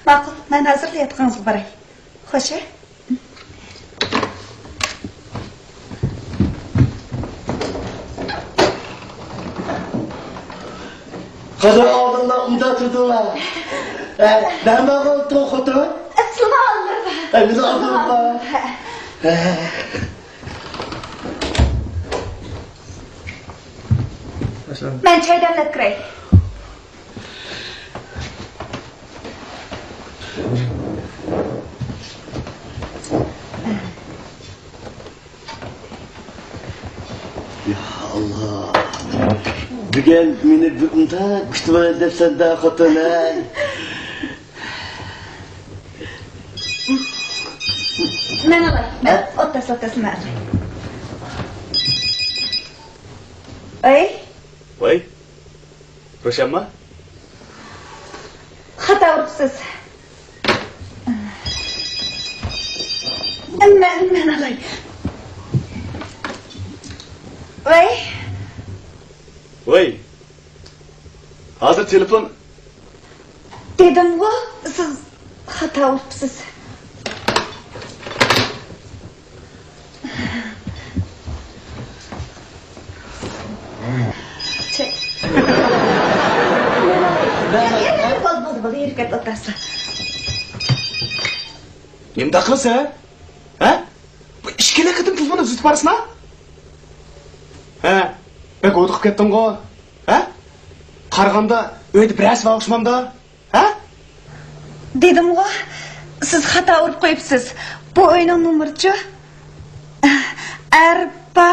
Ma'qul, men hazırlayotganingizga baray. Xo'sh. Qara oldinlar uyda turdilar. Nima bo'ldi xotin? Assalom. Biz oldinlar. Men choy damlab kiray. Allah. Bugün meni bunday kutib debsan-da xotin-ay. Men olay. Men o'ttas men. Ey? Voy. Ro'shanmi? Xato uribsiz. Men olay. Voy. Voy. Hozir telefon Dedim-ku, siz xato uribsiz. Bo'ldi, erkat otasi. Nimda qilsa? Ha? Bu ishkila qidim telefonni uzatib borasizmi? Ha? Ben qo'yib ketdim-ku. Ha? Qaraganda uyda biras vaqishmamda. Ha? Dedim-ku, siz xato urib qo'yibsiz. Bu o'yinning nomerichi arba.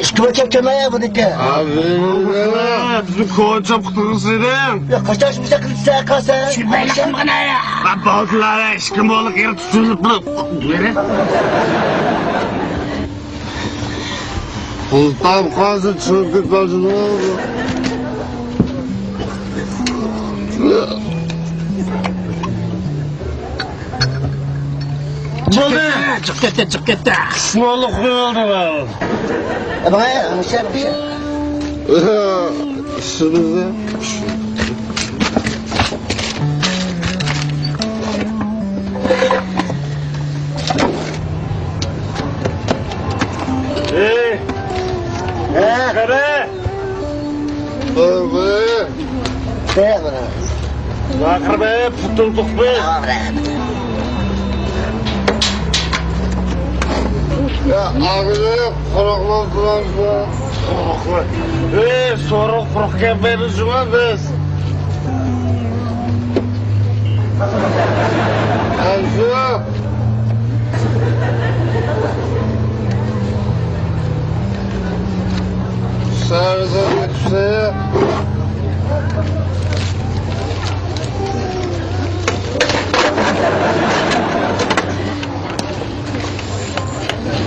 İşte bakayım kemaya bu dike. Abi, bizi koğuşa kutuğusuydum. Ya kaçaş bize kılıçsa kalsa. Şüpheylerim bana ya. Ben bağlılara eşkim olup yeri tutulup. Nere? Sultan kazı çılgıt bacını oldu. Çık gitti. Kısmalık oldu be. Bana ya, bir şey. İşinize. Hey! Kare! Be! Ne bana? Bakır be, tutulduk be. Tamam be. Ya ağzını kurukladılar be. Kuruklu. Sonra kuruk vereceğim biz. Anzu. Sarıdan yükseğe.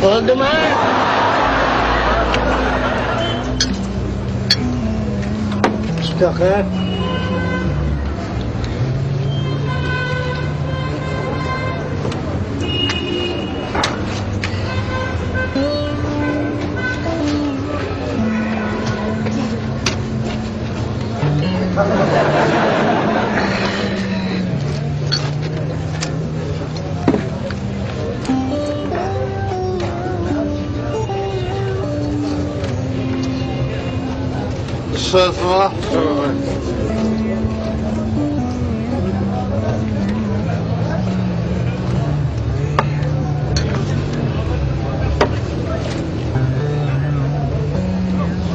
Oldu mu? Çıkak. Sözme.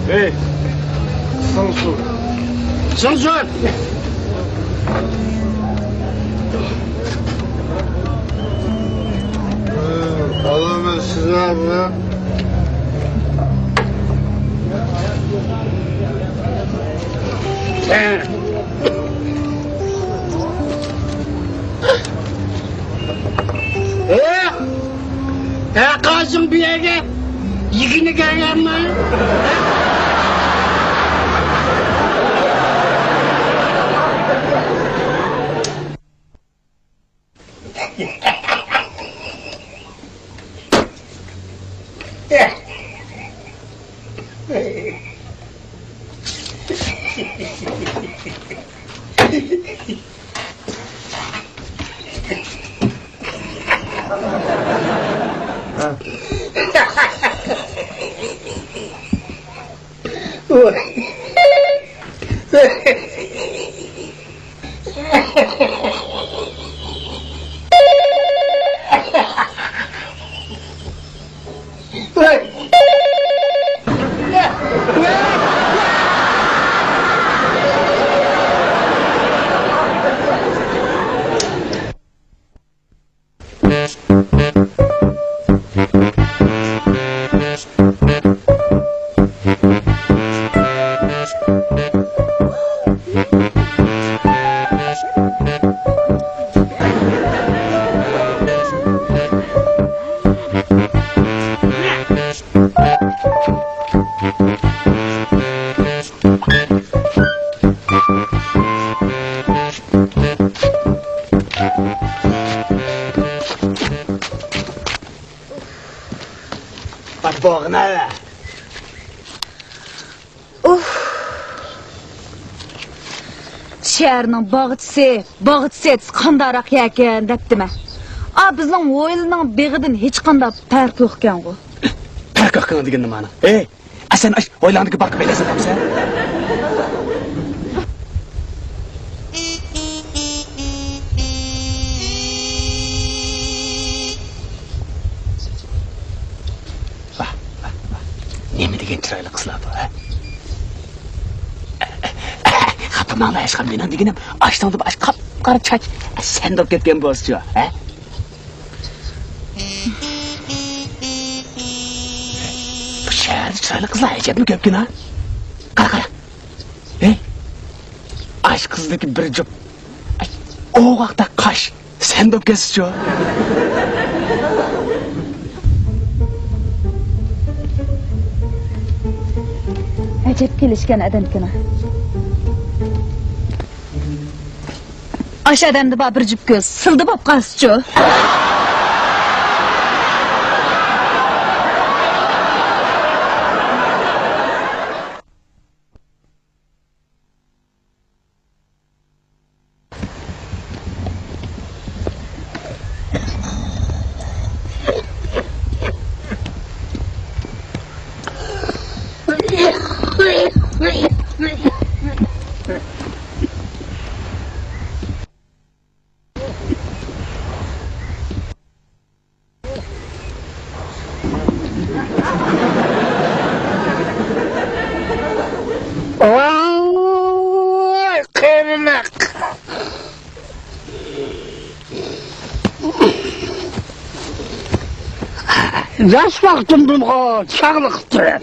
Hey, Samsun. Samsun. Allah'ım size abi. Kazım bir yere yıkını gelen mi? Şəhərinin bağıtçısı qandaraq yəkin dəpdimə. Bizning o'yilning beg'idan hech qanday farq yo'q ekan-ku. Farq yo'q degan nimani? Sen o'ylandiga boqib bilasan hamsa? Nima degan chiroyli qizlar bu, ha? Xapamanglar hech ham mening deganim ashdan deb qora chak sen deb ketgan bo'lsa-chi, ha? Bu shaharda chiroyli qizlar ajabmi ko'pgina? Qara. Ash qizdagi bir jup. O'g'aqda qash sen deb ketsa-chi. Acab kelishgan odamkina. Ash odamda bir jup ko'z sildi bo'lib qolsa-chi. Kırnak. Yaş baktım bunu çağlıktı.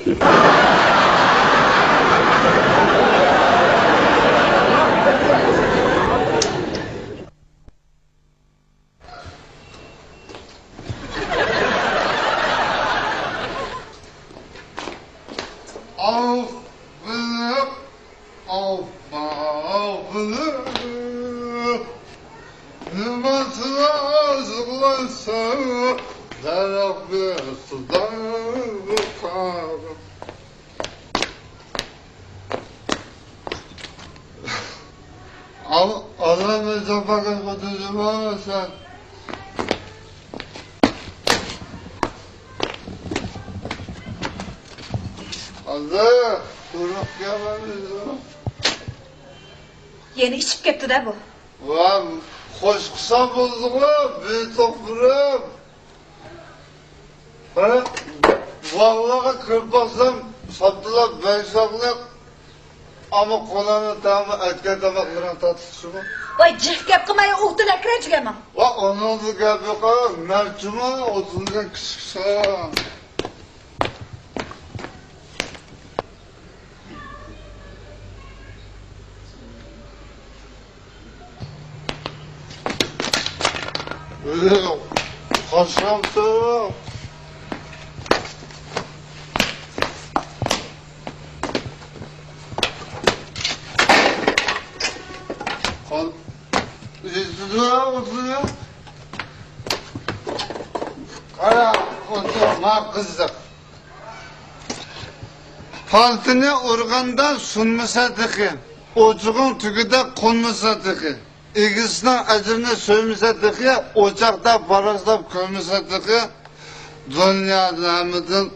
Allah'ın zapakın kutucu var sen. Allah, durup gelmemiz. Yeni içip gitti de bu. Ulan, hoş kısa bulduk bir toprağım. Vallahi kırpaksam sattılar beşaklık. Ama kolanı tamamı etken tabaklarına tatlısı mı? Vay cih gap qilmay o'qtila kirajigama. Va onun da gap yok ha. Mertçuma otundan küçükse. Haşramsı. Oturuyor. Kara oturma kızdık. Paltını organda sunmasa tıkı. Ocuğun tüküde konmasa tıkı. İkisinin acını sövmese tıkı. Ocakta barazlap kömese tıkı. Dünyada hamıdın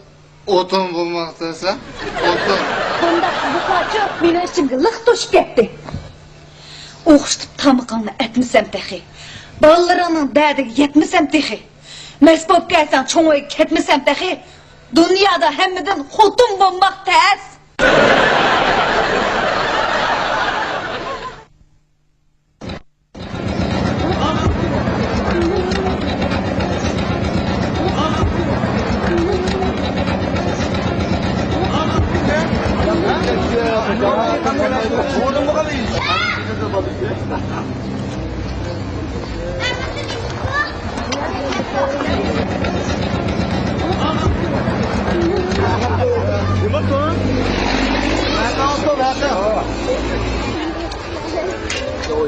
otun bulmaktaysa. Otun. Bunda qiziqlarchi meni ichimga liq to'shib ketdi. O'qishib tamıqingni aytmasam texi. Balalaringning dadiga yetmasam texi. Mas bo'lib kelsan cho'ng'oy ketmasam texi. Dunyoda hammadan xotin bo'lmoq tez.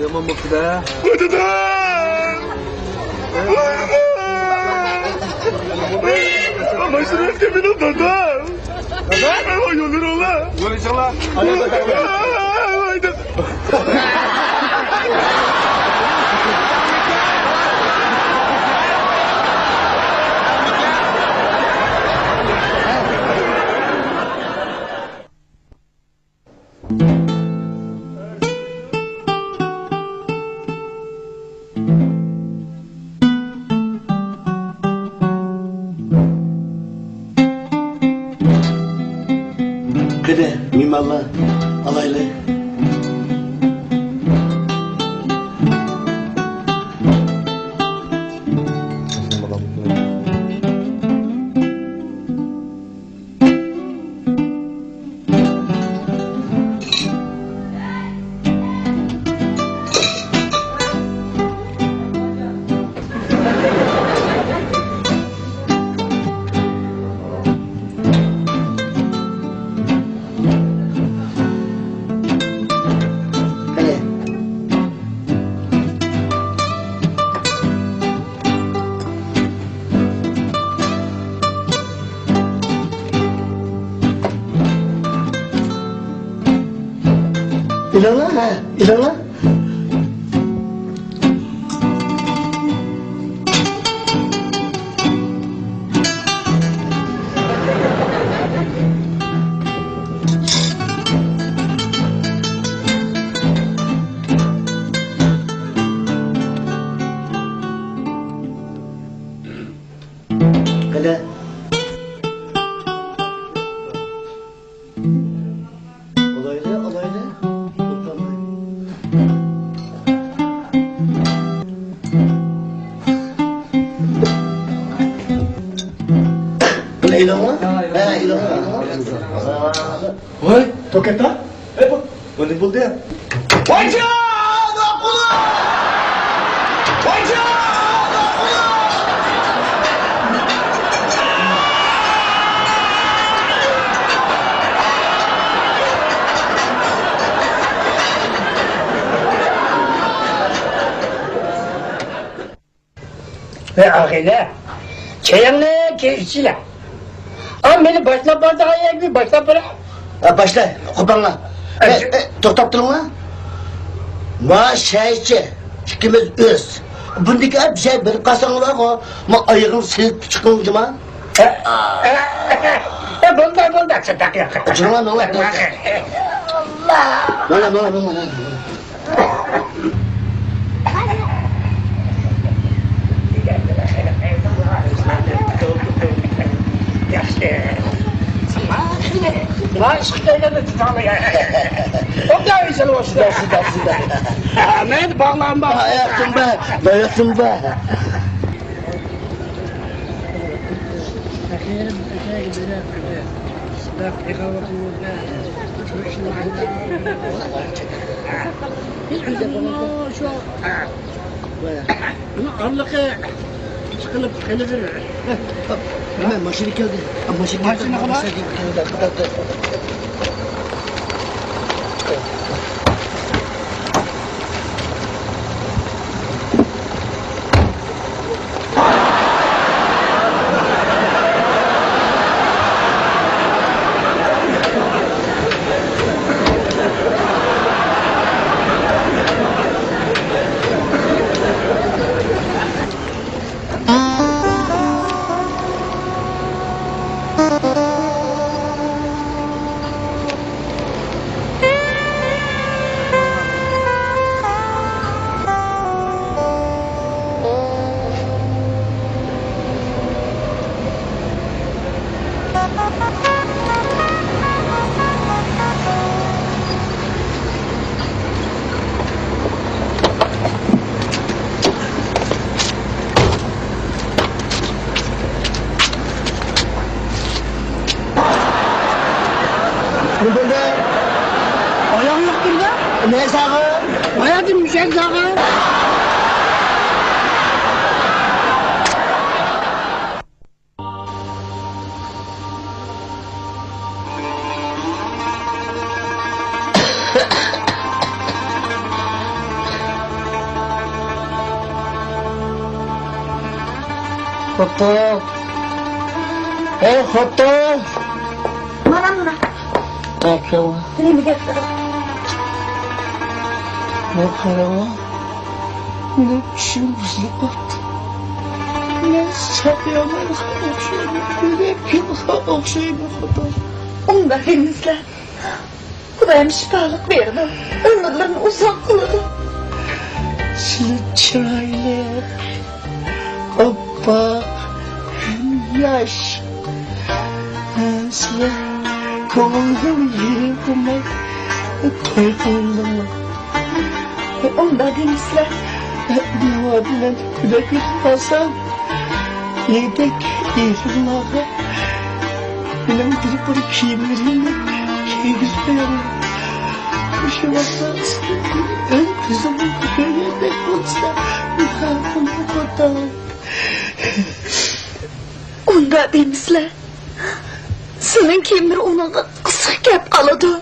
Yaman bakı da. Başını etkemin o dada. inşallah. Hadi bakalım. Kede, mimallah, alaylı. Kede. İlana ha, ilana. Kede. Olaylı, olaylı. Utanmayın. Kede ilana? Ha, ilana. Oy, toketta? Bunu buldu ya. Hoca! Ve ahile, çayını geçtiler. Ama beni başla bardağa yer başla bırak. Ha, başla, kopanla. To'xtab turinglar. Ma shaychi, ikkimiz o'z. Bundagi bir şey bilib qolsanglar, ma oyog'im silib chiqingmi? Bunda çıtak yakın. Acıma ne var? Mana. Aşkıyla tutamıyor. O da güzel olsun. Ahmet bağlanma. Hayatım be. Anlıkı çıkılıp gelir. Hemen maşını geldi. Maşını geldi. Burada Ayağım yok burada. ne sağı? Hayatım bir şey sağı. Foto. Foto. Mana Bakın. Nima gaplar? Ne para? Ne çimslik koptu. Ne sabiyalar okşayım. Ne kimse okşayım okudu. Unda denizler. Kudayım şifalık verdi. Ömürlerini uzak kıldı. Sizin çıraylı. Hoppa. Yaş. Size kovuldum yeri bulmak. Toy kovuldum. Unda denizler. Ne var bilen bileklik alsam. Yedek yerimlağı. Benim bir bunu kiyimlerimle keyiflerim. Bir şey olsa ön kızımın böyle de olsa yıkardım bu kadar. Unda denizler. Senin kimdir ona kısa gap aladı.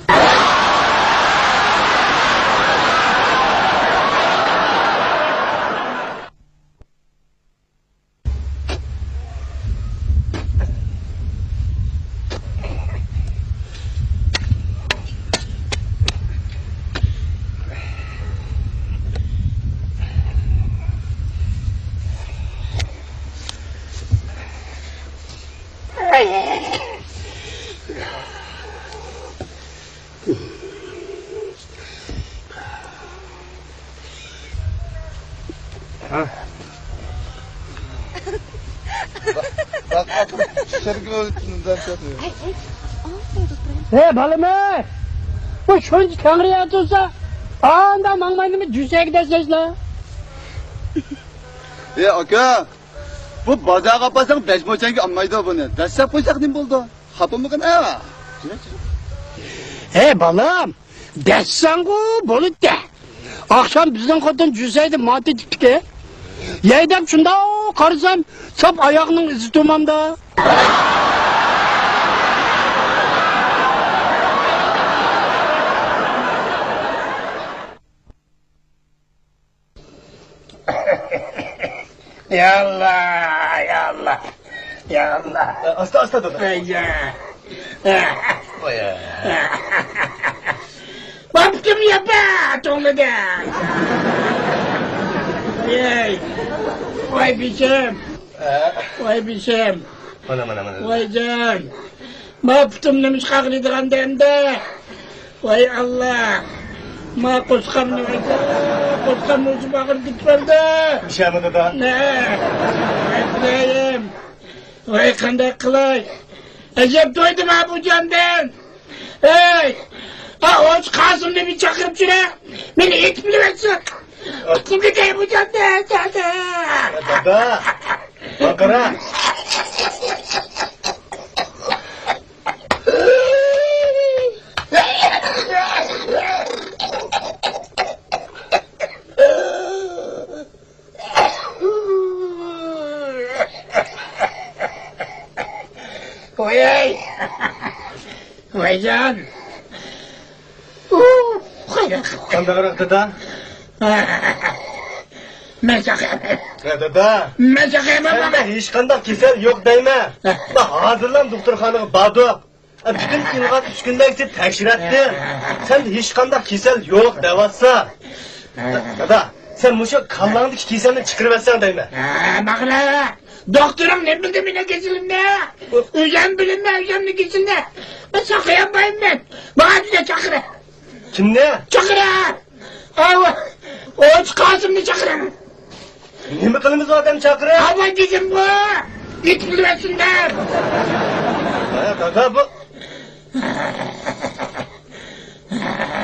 Bak şarkı öğretmeninden çatıyor. He balım bu şunca tangri yatırsa anda mangmayını cüseye gideceğiz la. Aka. Bu bazağa kapasak 5 moçanki almaydı bunu. Destek koysak ne buldu? Hapı mı kına? He balım dessan ku bolu de. Akşam bizden kodun cüseydi madde tipke. Yeydem şunda karısam sap ayağının izi tutmamda. Ya Allah, ya Allah, ya Allah. Asta dede. Ya. Baktım ya be, tonlu da. Yey. Vay biçim. Vay biçim. Mana. Vay can. Baktım demiş kakrıdıgan demde. Vay Allah. Ma koskam ne var? Koskam ucu bakır gitmedi. Bir şey mi dede? Ne? Efendim. Vay kandak kılay. Ecep doydum ha bu candan. Hey. Ha o Kasım ne bir çakırıp şuna. Beni it biliversin. Kim gideyim bu candan? Dede. Bakara. Vay. Vay can. Hayır. Kandagarak dede. Mezak yapayım. Dede. Mezak yapayım. Sende hiç kandak kesel yok deyme. Bak hazırlan doktorxanaga bardık. Bütün ilgat 3 günden gidip tekşir ettim. Sende hiç kandak kesel yok devatsa. Dede sen muşu kallağındaki keselini çıkırıversen deyme. Bakla. Doktorum ne bildi mi ne kesilinde? Üzem bilinme üzemli kesilinde. Ben sakı yapayım ben. Bana bize çakırı. Kim ne? Çakırı. Ama o Kasım'ı çakırı. Ne mi kılımız o adam çakırı? Ama bizim bu. Git bilmesinler. Dede bu.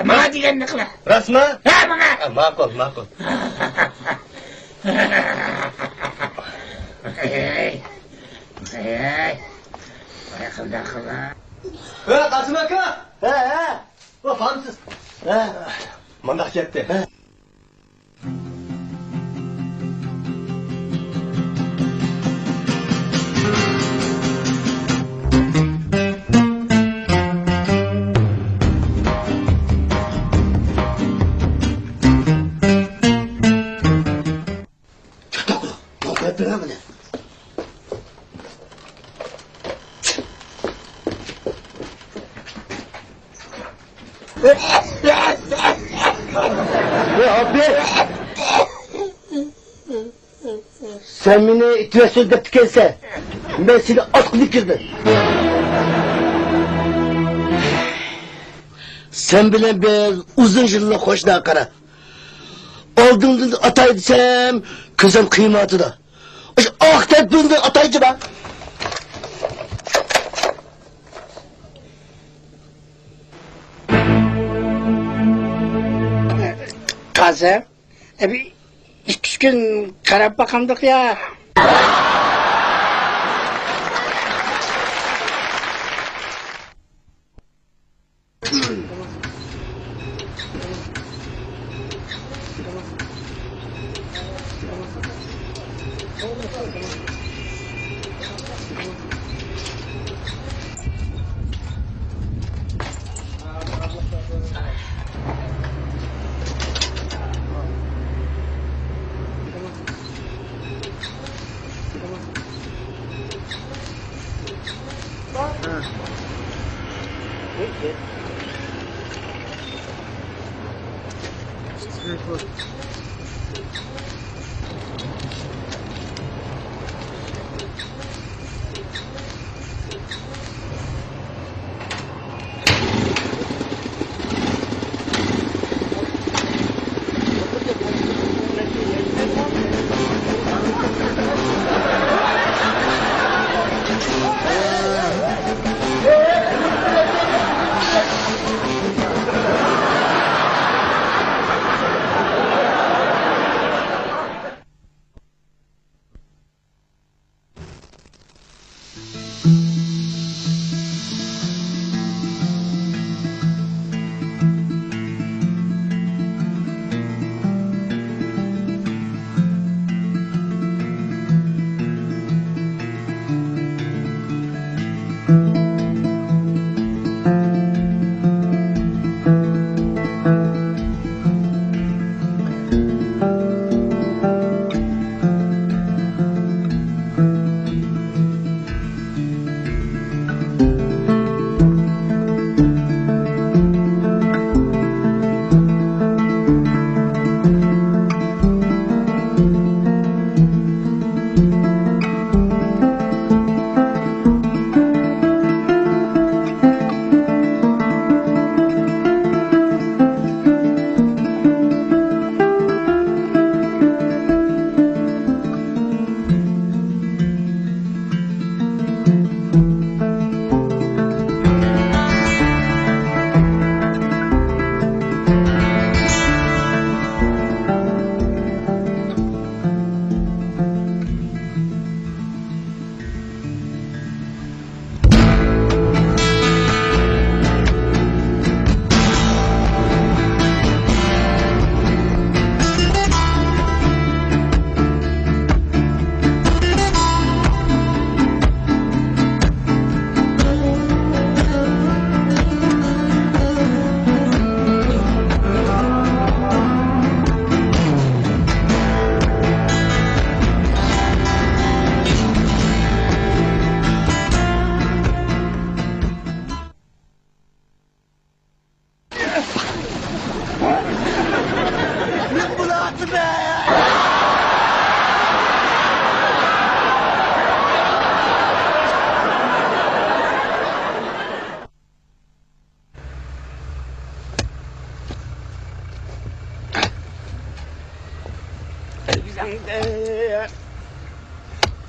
Bana diyen ne kıla? Rasma? Ha bana. Makul. Hey. Kılda kıla. Kasım aka. He. Bu famsız. Mandak yetti. Yaptın mı ne? Abi. Sen beni itiyorsun dep tükense. Ben seni atkı dikirdim. Sen bilen biz uzun yıllık hoşuna kara. Aldığımda atay desem, kızım kıymatı da. Ah tedbirinde ataycı ben. Kızım, bir 2-3 gün karab bakandık ya.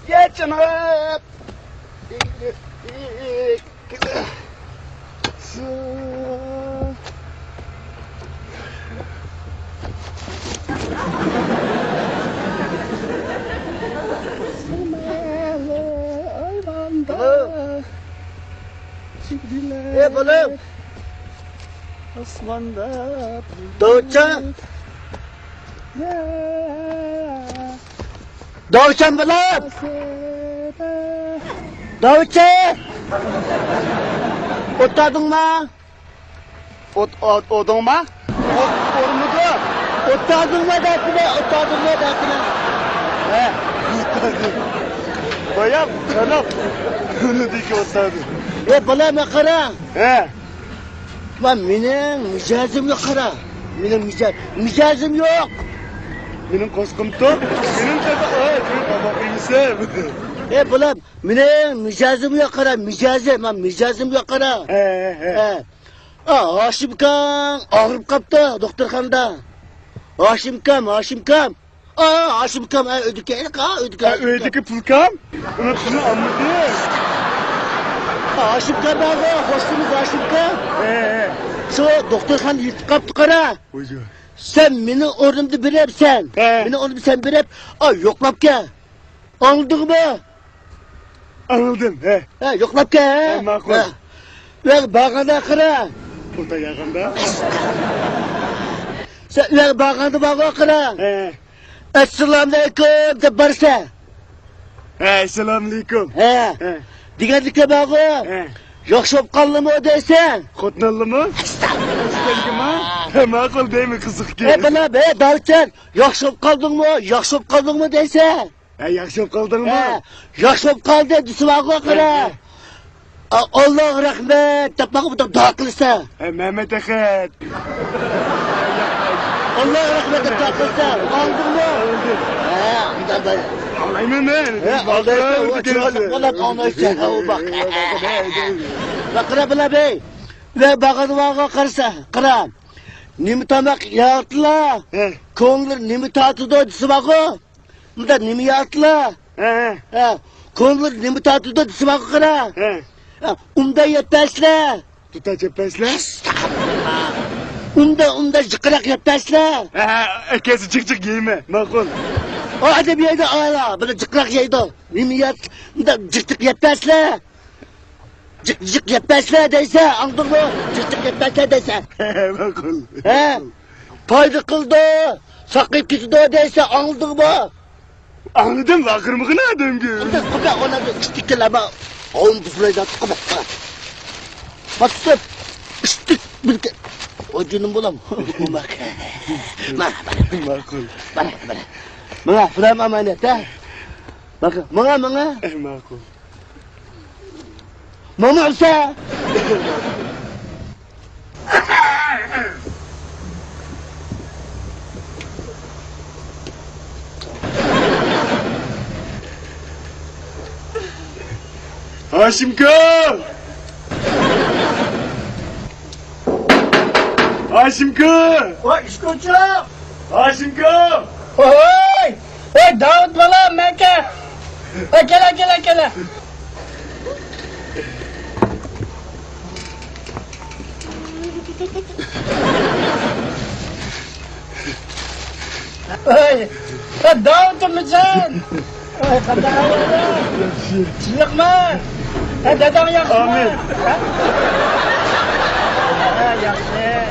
Geç canım. Balım. Osman'da Doğuçan. Doğuçan balım. Doğuçan. Otladın mı? Odun mu? Ormudu. Otladın mı dertine? Otladın mı dertine? He. Bayam, kanap. Bunu dik otladı. Balım akaran. He. Benim micazım yok kara. Micazım yok. Benim koskomutan, benim tabi baba bilsem. Bulam, benim micazım yok kara. Micazım yok kara. Haşim kan ağrıp kaptı doktorxonada. Haşim kam. Haşim kam, ödükeylik ha, Öydeki pulkam, unutunu anladım. Haşim kam abi, hoşsunuz Haşim kam. Şu doktorxonada yırtıp kaptı kara. Buyur. Sen beni ornumda birepsen. Beni ornumda sen birep, yoklap gel. Anladın mı? Anladım, Yoklap gel. makul. Ve bağında kara. O da yakında. Sen ve bağında bağı kara. Esselamu aleyküm de barsa. Selamünaleyküm. Diğerlikle bağı. Yokşop kallı mı desen? Kotnallı mı? Estağfurullah. Makul değil mi kızık ki? Bana dalçer. Yokşop kaldın mı desen? Yakşop kaldın mı? Yokşop kaldı düsü bağı kara. Allah rahmet. Tapmak bu da dağıtılsa. Mehmet Eket. Allah rahmet dağıtılsa. Aldın mı? Bir daha Alayım ben. Bakıra bile bey. Ve bakın vağa karsa. Kıra. Nimi tamak yağıtla. Kongur nimi tatı doydusu bakı. Mıda nimi yağıtla. Kongur nimi tatı doydusu bakı kıra. Umda yetmezle. Tuta cepesle. Umda jıkırak yetmezle. Ekesi çık giyme. Makul. O hadi bir yerde ağla. Böyle cıkrak yaydı. Nimi yat. Umda cıktık yetmezle. Cık yetmezle deyse. Anladın mı? Cıktık yetmezle deyse. Makul. Paydı kıldı. Sakıp gitti deyse. Anladın mı? Anladım la kırmızı adam ki. Ona da istikler ama. Oğlum bu sırayda tıkıma. Bak tutup. İstik. O cünüm bulam. Bak. Makul. Bana buram emanet ha. Bak bana. Makul. Mama olsa. Haşimka! Haşimka! Oy işkoçum. Haşimka! Oy. Davut bala Mekke. Gele. Oy. Davut musun? Oy kadar var. Çıkma. Dedem yakma. Amin. Yaxşı.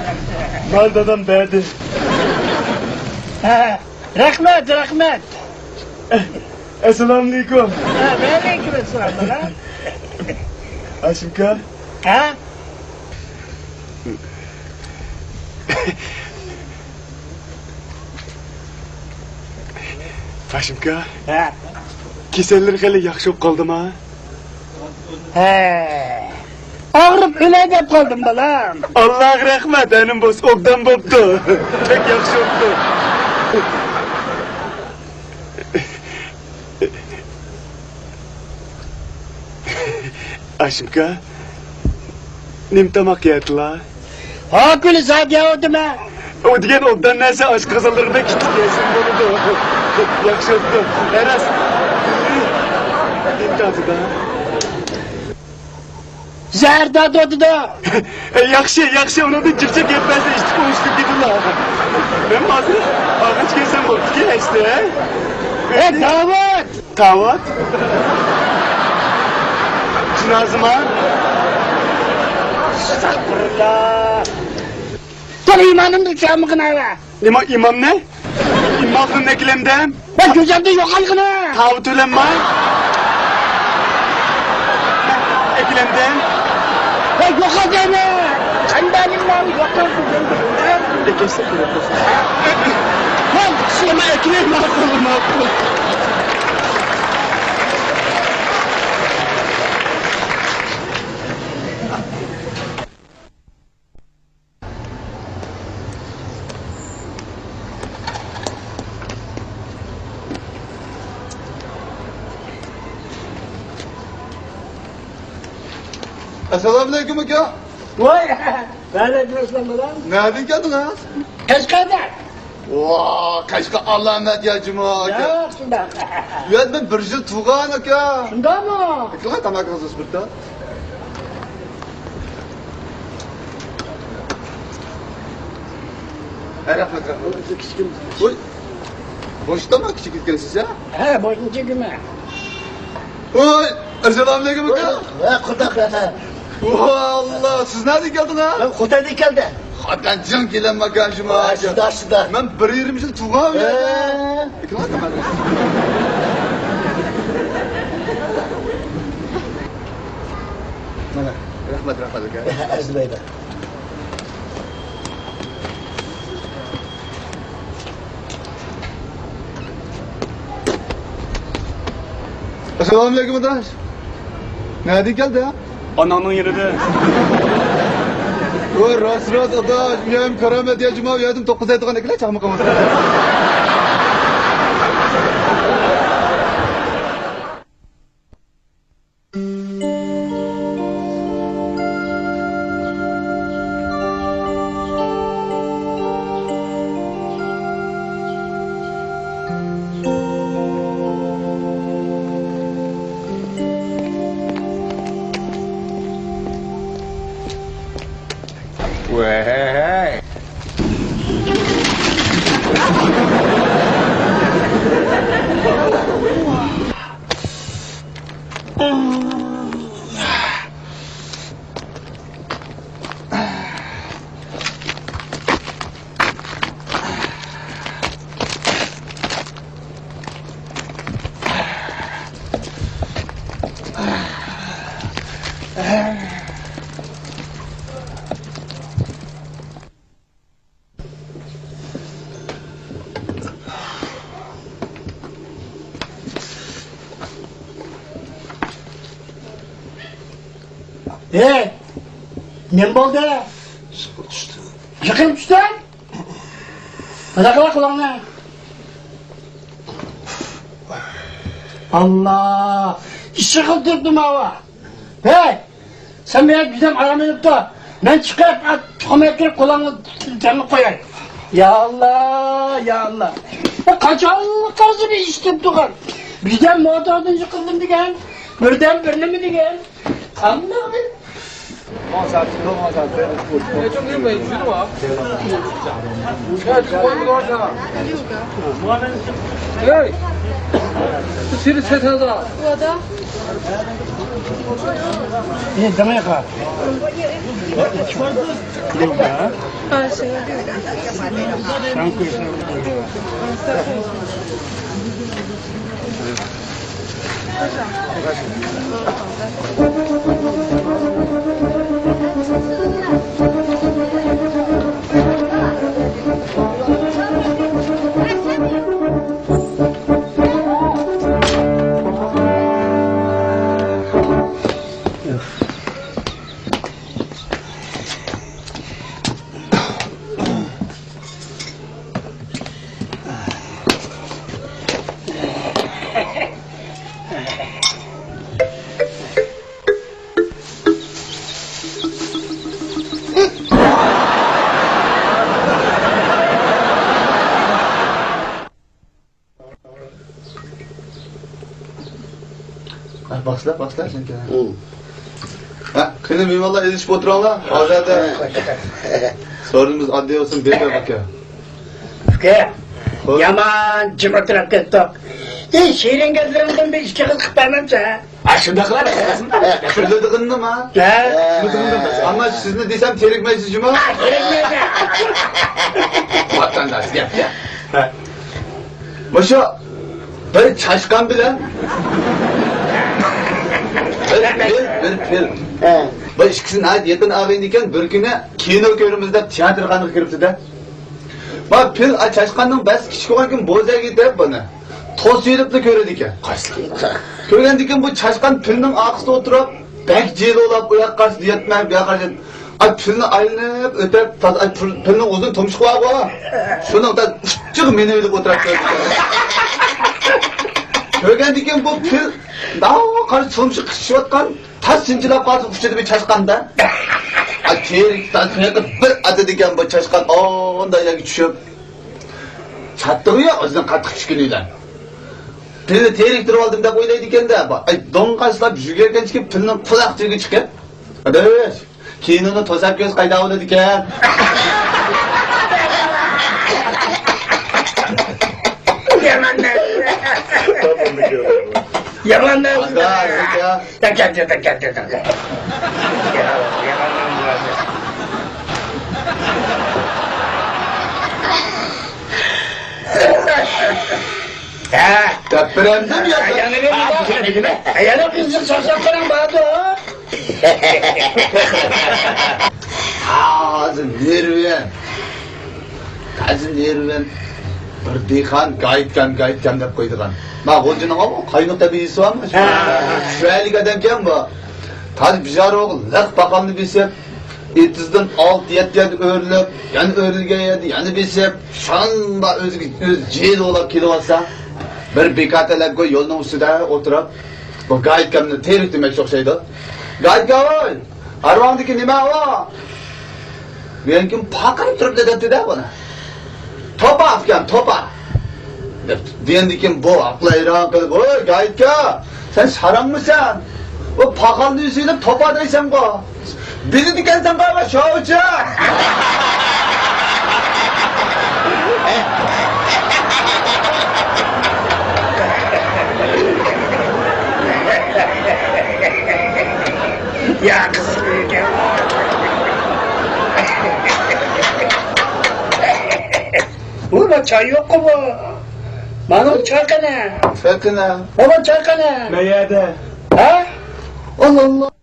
Mal dadam berdi. Rahmet. Esselamualeyküm. Aleykümselam bala. Haşimka. Haşimka. Keseller hali yaxshi qoldim ha. Ağrıp öyle dep kaldım balam. Allah rahmat, benim boz obdan boptu. Pek yaxshi oldu. Haşimka. Nim tamak yedilar. Ha gülü zaten oldu mu? O diyen obdan neyse aşk kazalarına gitti yesin bunu da. Yaxshi oldu. Eras. Nim tadı da. Zerda doğdu da. Yaxshi, onu da circek yetmezse içtik o içtik gidiyorlar. Ben hazır ağaç kesem oldu ki işte. Davut. Tavat. Cınazıma. Estağfurullah. Sana imanım da çamıkın hala. İmam ne? İmamın eklemden. Ben gözümde yok algını. Tavut ölenme. Eklemden. Ben yok algını. Sen benim lan yok algını. Ekesi Ama eklem makul. Assalomu alaykum aka. Voy, aleykümselam bolam. Nereden geldin ha? Qashqarda. Vaa, kaçka alamet ya cuma aka. Yo'q, shundoq. Evet ben bir yıl tuğan aka. Shundaqmi? Kıla tamak kızı spirta. Rahmet rahmet. Oy. Boşta mı küçük ülkesiz ya? Ha, boşuncha gumi. Oy. Assalomu alaykum aka. Va xudo xohlasa. Allah, siz nereden geldin ha? Men Xitoydan keldim. Hakan can gelen bagajım ha. Shida. Ben 1,20 yıl tuğan ya. Kıla tamak. Mana, rahmet rahmet aka. Azmaydi. Assalomu alaykum adaş. Nereden geldi ya? Ananın yerinde. Oy rast adaş. Uyayım karamet ya cuma uyaydım 9 aydan ne çakma kamasın. Vay. Hey, ne oldu? Çıkıp düştün? Bırak kulağını. Allah! Işıkıl durdum hava. Hey! Sen beni güzel aramayıp da ben çıkıp çıkamayıp kulağını temizlik koyayım. Ya Allah, ya Allah. Kaçanlık tarzı bir iş yaptık. Birden motordan çıkıldım diyen, birden birini mi diyen? Allah'ım. Deme yaka. Başla sen kendine. Ha, kıyım eyvallah edişip oturalım. Azade. Sorunumuz adli olsun bir bak ya. Ke, yaman cımırtırıp gittik. Şiirin gözlerimden bir işçi kız kıptamamsa. Aşındakiler Şurada mı? Ama siz ne desem terikmeysiz cuma. Vatandaş yap ya. Başa, böyle çaşkan bile. Bir. Bu ikisinin hadi yakın ağabeyindeyken bir güne kino körümüzde tiyatro kanı kiripti de. Bak pil çaşkanın bas küçük olan kim boza gidip bana. Toz yürüp de körüdüken. Köründüken bu çaşkan pilinin ağzında oturup bek cil olup uyak karşı diyetmem bir karşı. Ay pilini aylanıp ötep pilinin uzun tomuşku var. Şunu da çık meni öyle oturup körüdüken bu pil daha karşı tomuşku kışıvatkan. tas sinchilab qoldi uchida bir chashqanda. Terikdan bir atadigan bu chashqan ondaylarga tushib. Chattig'i yo'q o'zidan qattiq tushkunilar. Pilni teriktirib oldim deb o'ylaydi ekanda. Ay do'nqaslab yurgancha pilning quloq tubiga chiqib. Adash, keyin uni to'sab ko'z qayda oladi ekan. Yamanlar. Yamanlar. Depremden ya. Ayağına kızı sarsan bağırdı o. Hazır nerven. Bir dehqon gaytgan deb qo'ydigan. Ma bo'ljining o qaynoqda birisi bormi? Shuyalik odam ekan bu. Taz bijar o'g'il liq baqalni besib, etizdan 6-7 o'rilib, yana o'rilgan edi, yana besib, shunda o'z jel olib kelib olsa, bir bekatlarga yo'lning ustida o'tirib, bu gaytganni terik demak o'xshaydi. Gaytgan, arvondiki nima o? Men kim paqirib turibdi debdi-da buni. Topa afgan, topa. Diyendikin bu akla iran qilib, "Oy, gaytka, sen sarangmısan? O paqalni yusilib topa deysan bu. Beni dikensen qaba şovchi." Ya kızım. Ulan çay yok mu bu? Bana çay kana. Fetine. Baba çay kana. Ne yerde? Ha? Allah Allah.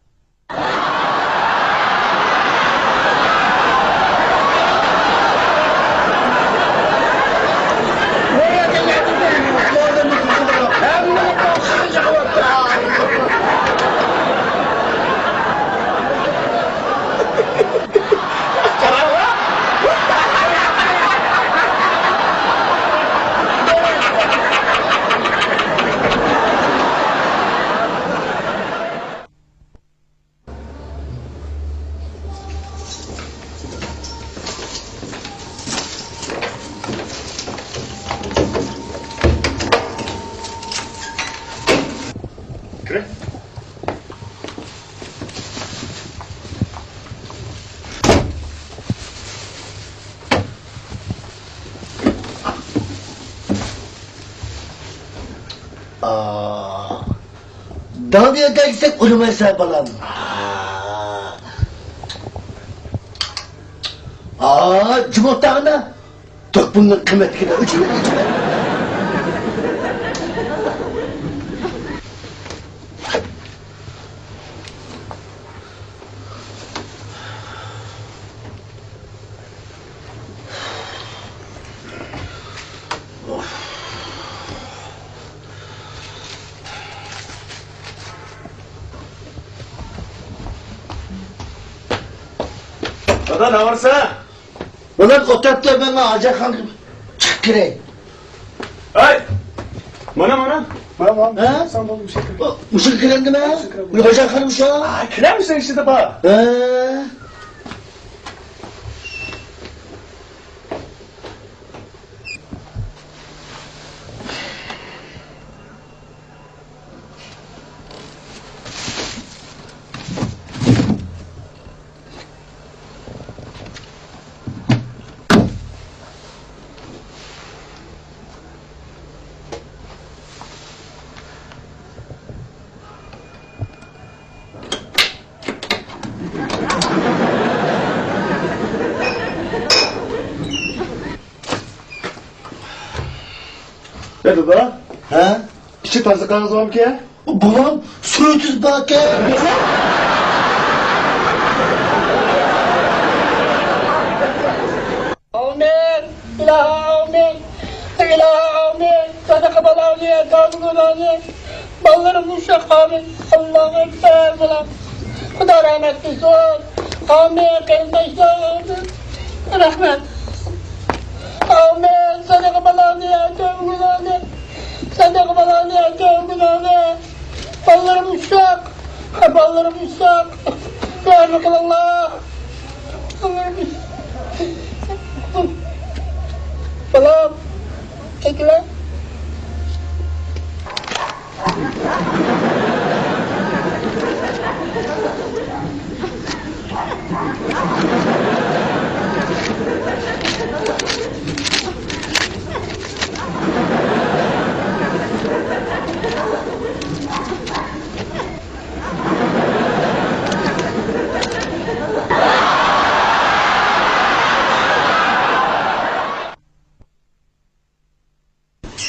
Daha bir yerde gitsek ölüme sahip olalım. Cumhurtağına dök bunun kıymetini ucuna ucuna. Dada ne varsa? Ulan o tatlı bana Hacı Hanım çık gireyim. Ay! Mana. Ha? Mısır kirendi mi? Hacı Hanım şu an. Ay, kirer misin işte de bana? Ne dada? Ha? İçi tarzı kanız var mı ki? Bulam suyutuz bak ya. Amin. İlahi amin. İlahi amin. Sadaka bal amin. Tanrı'nın amin. Ballarım uşak amin. Allah'ım ekber bulam. Kuda rahmet olsun. Amin. Kardeşler amin. Rahmet. Amin. Sadaka bal amin. Tanrı'nın amin. Sadaka bal amin. Tanrı'nın amin. Ballarım uşak. Ballarım ıslak. Yardım kılınlar. Balam. Çekile.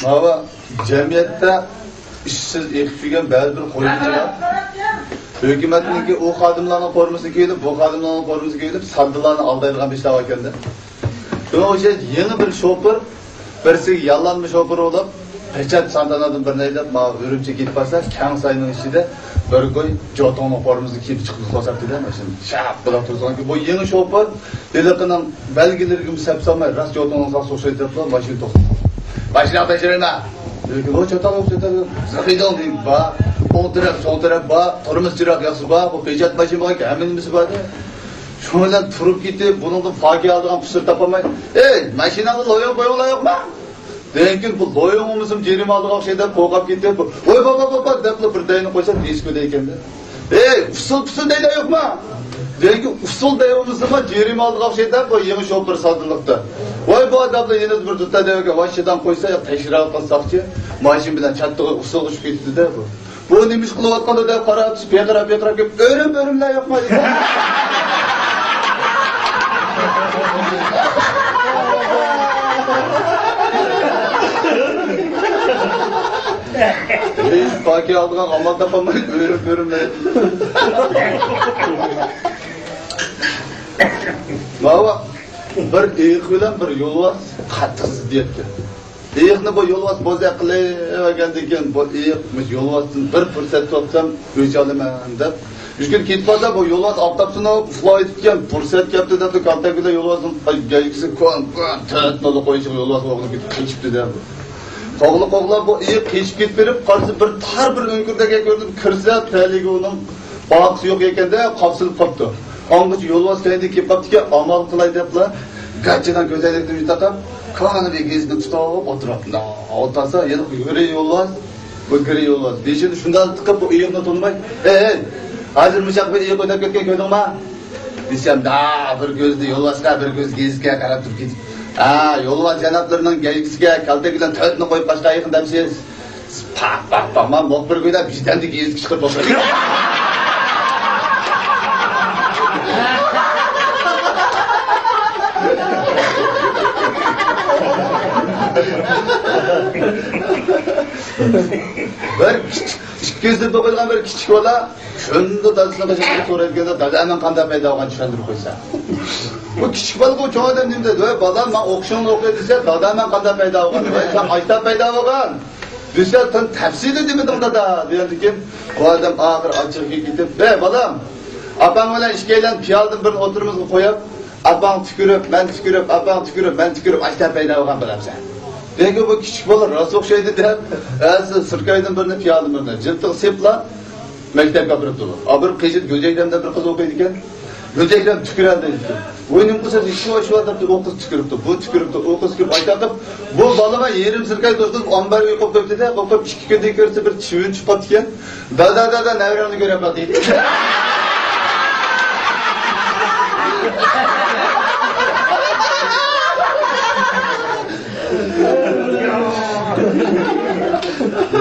Ama cemiyette işsiz ekipçigen bel bir koyuncular. Hükümetninki o kadınlarının koruması giyilip, bu kadınlarının koruması giyilip, sandılarını aldayırgan bir şey var kendi. O şey yeni bir şoför, birisi yalanmış şoför olup, peçet sandanadan bir neylep, ma ürümçe gidip varsa, kang sayının içinde bir koy, jotonun koruması giyip çıkıp kosak dedi ama şimdi şap bırak dursan ki bu yeni şoför, delikanın belgeleri gibi sepsamay, rast jotonun sağ sosyal tepkiler, maşini toksuk. Başına becereme. O çatal o çatal. Zakidon diyeyim ba. O taraf ba. Torumuz çırak yaksı ba. Bu pecat başıma ki hemenimiz ba. Şöyle turup gitti. Bunun da fagi aldığım fırsat tapamay. Maşinalı loyun boyunla yok mu? Denkin bu loyunumuzun cerim aldığım şeyden kokap gitti. Oy baba defle bir dayını koysa diskudeyken de. Usul neyle yok mu? Denkin usul dayımızın cerim aldığım şeyden bu yeni şoför saldırılıkta. Oy bu adamla yeni bir tuta diyor ki başından koysa ya teşhirat kalsakçı. Maaşın bilen çattığı usul uçup gitti de bu. Bu neymiş kılıvatkanda da para atışı pekara gibi örümle yok mu? Reis Faki aldığın amal tapamayın örümle. Baba bir eğik bilen bir yol var, katı ziddiyetli. Eğikni bu yol var, boza kılayıvergendeken bu eğikmiş yol varsın, bir fırsat topsam öç alıman dep. Üç gün ketip varsa bu yol var, aptapsına uflay etken, fırsat kepti de kaltakıyla yol varsın, gaygisi kon, tönetmeli koyuşuk yol varsın, oğlum gidip keçipti de. Qoğla bu eğik keçip git verip, karşı bir tar bir önkürdege gördüm, kirse təligi onun bağısı yok eken de kapsılıp kaptı. Anlıcı yol vasıtayında ki kaptı amal kılay depla, kaçıdan gözellikten takap, kanı bir gezini tutup oturup, otarsa yedik göre yol var, bu göre yol var. Beşini şundan tıkıp bu eğimle tonmay, hazır mıçak bir eğik ödep ketken gördün ma? Desem bir gözlü yol vasıka, bir göz gezike karab turup gidip. Yol var janatlarının gelgisiga, kaltakilen tötünü koyup başka eğikin demsiz. Pak, man mokbir koyda bizden de gezik çıkıp oturup. Bir gözlü boğulgan bir kichik bola shunda dadasına kaçırıp so'rayotganda dada hemen qanday paydo bo'lgan tushuntirib qo'ysa. Bu kichik bola bu cho'ng odam deydi, "Voy bolam, men o'qishimni o'qiydi" desa, "Dada hemen qanday paydo bo'lgan?" "Voy, sen qayerdan paydo bo'lgan?" desa, "Sen tafsili demedim dada" degandan bu odam og'ir ochiqga ketib, "Ey bolam, opam bilan ishga aylanib piyoldan bir o'tirmizga qo'yib, opam tükürüp, men tükürüp, opam tükürüp, men tükürüp, ashdan paydo bo'lgan bilamsan." Peki bu küçük bola rast o'xshaydi deb, sirkaydan birini piyoldan birini jiltiq sepla maktabga kirib turdi. Bir qiyjit Guljakramda bir qiz o'qiydi ekan. Guljakram tüküradi deydi. O'ynim qilsa shu deb o qiz tüküribdi. Bu tüküribdi, o qiz kirib aytadi. Bu balama yerim sirkay turdim, ombarga qo'yib qo'yibdi-da, qo'yib 2 kundan ko'rsa bir chivin chiqib ketgan. Dada navramni ko'raman deydi.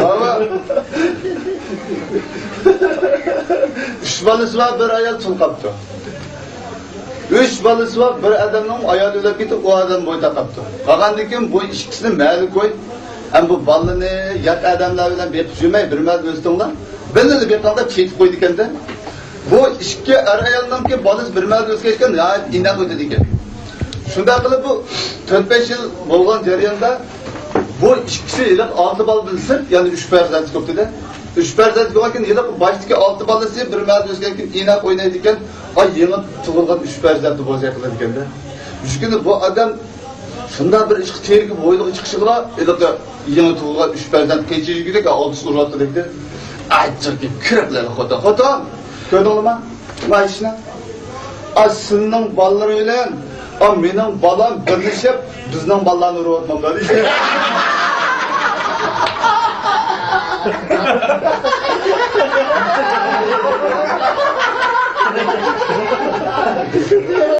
Baba, üç balası var bir ayal çılkaptı. Üç balası var bir adamın ayağı ölüp gidip o adam boyda kaptı. Kalgandikin bu ikisini meyli koy. Hem bu balını yat adamlar bilen bir düşürmeyi bir meyli üstünler. Ben de bir kanda çekip koyduk de. Bu iki ayaldan ki balız bir meyli üstünken ya inek koydu diken. Şunda kılıp bu 4-5 yıl bolgan jarayonda bu ikisi ile 6 bal bilsin, yani 3 perzent koptu da. 3 perzent koyarken ile baştaki 6 balısı bir meyli üstünken inek oynaydıkken ay yeni tug'ilgan 3 perzenti bo'za qiladi ekanda. Shunda bu adam shundan bir ish tergi bo'yliq chiqishiga, ilaqda yeni tug'ilgan 3 perzent kechirgidek oltisi uradi dedi. Acık kırıkları xotin. Xotin, gördün mü? Ma işini. Senin balları öyle, benim balam birleşip, bizden ballarını urutmamlar.